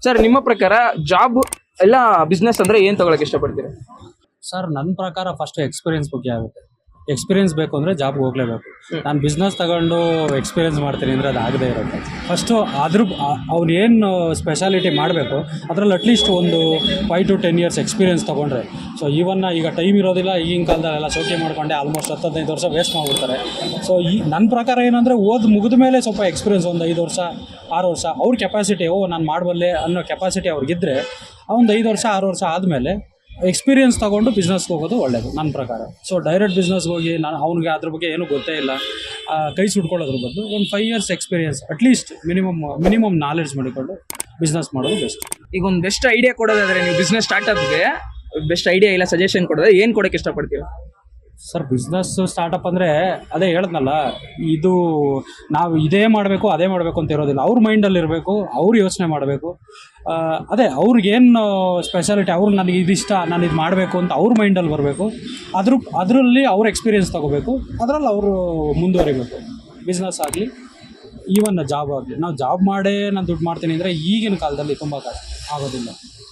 Sir ನಿಮ್ಮ ಪ್ರಕಾರ job ಎಲ್ಲ ಬಿಸ್ನೆಸ್ ಅಂದ್ರೆ ಏನ್ ತಗೊಳಕ್ ಇಷ್ಟಪಡ್ತೀರಾ? ಸರ್ ನನ್ನ ಪ್ರಕಾರ ಫಸ್ಟ್ ಎಕ್ಸ್ಪೀರಿಯನ್ಸ್ ಬಗ್ಗೆ ಆಗುತ್ತೆ. ಎಕ್ಸ್ಪೀರಿಯನ್ಸ್ ಬೇಕು ಅಂದರೆ ಜಾಬ್ಗೆ ಹೋಗಲೇಬೇಕು. ನಾನು ಬಿಸ್ನೆಸ್ ತಗೊಂಡು ಎಕ್ಸ್ಪೀರಿಯನ್ಸ್ ಮಾಡ್ತೀನಿ ಅಂದರೆ ಅದು ಆಗದೇ ಇರುತ್ತೆ. ಫಸ್ಟು ಅವ್ನು ಏನು ಸ್ಪೆಷಾಲಿಟಿ ಮಾಡಬೇಕು ಅದರಲ್ಲಿ ಅಟ್ಲೀಸ್ಟ್ ಒಂದು 5 to 10 years ಎಕ್ಸ್ಪೀರಿಯನ್ಸ್ ತೊಗೊಂಡ್ರೆ. ಸೊ ಈಗ ಟೈಮ್ ಇರೋದಿಲ್ಲ. ಈಗಿನ ಕಾಲದಲ್ಲೆಲ್ಲ ಶೋಕಿ ಮಾಡ್ಕೊಂಡೆ ಆಲ್ಮೋಸ್ಟ್ 10-15 ವರ್ಷ ವೇಸ್ಟ್ ಮಾಡಿಬಿಡ್ತಾರೆ. ಸೊ ನನ್ನ ಪ್ರಕಾರ ಏನಂದರೆ ಮುಗಿದ ಮೇಲೆ ಸ್ವಲ್ಪ ಎಕ್ಸ್ಪೀರಿಯನ್ಸ್ ಒಂದು 5 ವರ್ಷ 6 ವರ್ಷ ಅವ್ರ ಕೆಪಾಸಿಟಿ ನಾನು ಮಾಡಬಲ್ಲೆ ಅನ್ನೋ ಕೆಪಾಸಿಟಿ ಅವ್ರಿಗಿದ್ರೆ ಒಂದು 5 ವರ್ಷ 6 ವರ್ಷ ಆದಮೇಲೆ ಎಕ್ಸ್ಪೀರಿಯನ್ಸ್ ತೊಗೊಂಡು ಬಿಸ್ನೆಸ್ಗೆ ಹೋಗೋದು ಒಳ್ಳೆಯದು ನನ್ನ ಪ್ರಕಾರ. ಸೊ ಡೈರೆಕ್ಟ್ ಬಿಸ್ನೆಸ್ಗೆ ಹೋಗಿ ಅವ್ನಿಗೆ ಅದ್ರ ಬಗ್ಗೆ ಏನೂ ಗೊತ್ತೇ ಇಲ್ಲ ಕೈ ಸುಟ್ಕೊಳ್ಳೋದ್ರ ಬದಲು ಒಂದು 5 years experience at least minimum knowledge ಮಾಡಿಕೊಂಡು ಬಿಸ್ನೆಸ್ ಮಾಡೋದು ಬೆಸ್ಟ್. ಈಗ ಒಂದು ಬೆಸ್ಟ್ ಐಡಿಯಾ ಕೊಡೋದಾದ್ರೆ ನೀವು ಬಿಸ್ನೆಸ್ ಸ್ಟಾರ್ಟ್ಅಪ್ಗೆ ಬೆಸ್ಟ್ ಐಡಿಯಾ ಇಲ್ಲ ಸಜೆಷನ್ ಕೊಡೋದು ಏನು ಕೊಡೋಕೆ ಇಷ್ಟಪಡ್ತೀರಾ? ಸರ್ ಬಿಸ್ನೆಸ್ ಸ್ಟಾರ್ಟಪ್ ಅಂದರೆ ಅದೇ ಹೇಳಿದ್ನಲ್ಲ, ಇದು ನಾವು ಅದೇ ಮಾಡಬೇಕು ಅಂತ ಇರೋದಿಲ್ಲ. ಅವ್ರ ಮೈಂಡಲ್ಲಿ ಇರಬೇಕು, ಅವ್ರು ಯೋಚನೆ ಮಾಡಬೇಕು. ಅದೇ ಅವ್ರಿಗೇನು ಸ್ಪೆಷಾಲಿಟಿ, ನನಗೆ ಇದಿಷ್ಟ, ನಾನು ಇದು ಮಾಡಬೇಕು ಅಂತ ಅವ್ರ ಮೈಂಡಲ್ಲಿ ಬರಬೇಕು. ಅದರಲ್ಲಿ ಅವ್ರ ಎಕ್ಸ್ಪೀರಿಯೆನ್ಸ್ ತೊಗೋಬೇಕು, ಅದರಲ್ಲಿ ಅವರು ಮುಂದುವರಿಬೇಕು. ಬಿಸ್ನೆಸ್ ಆಗಲಿ ಈವನ್ ಜಾಬ್ ಆಗಲಿ. ನಾವು ಜಾಬ್ ಮಾಡೇ ನಾನು ದುಡ್ಡು ಮಾಡ್ತೀನಿ ಅಂದರೆ ಈಗಿನ ಕಾಲದಲ್ಲಿ ತುಂಬ ಕಷ್ಟ ಆಗೋದಿಲ್ಲ.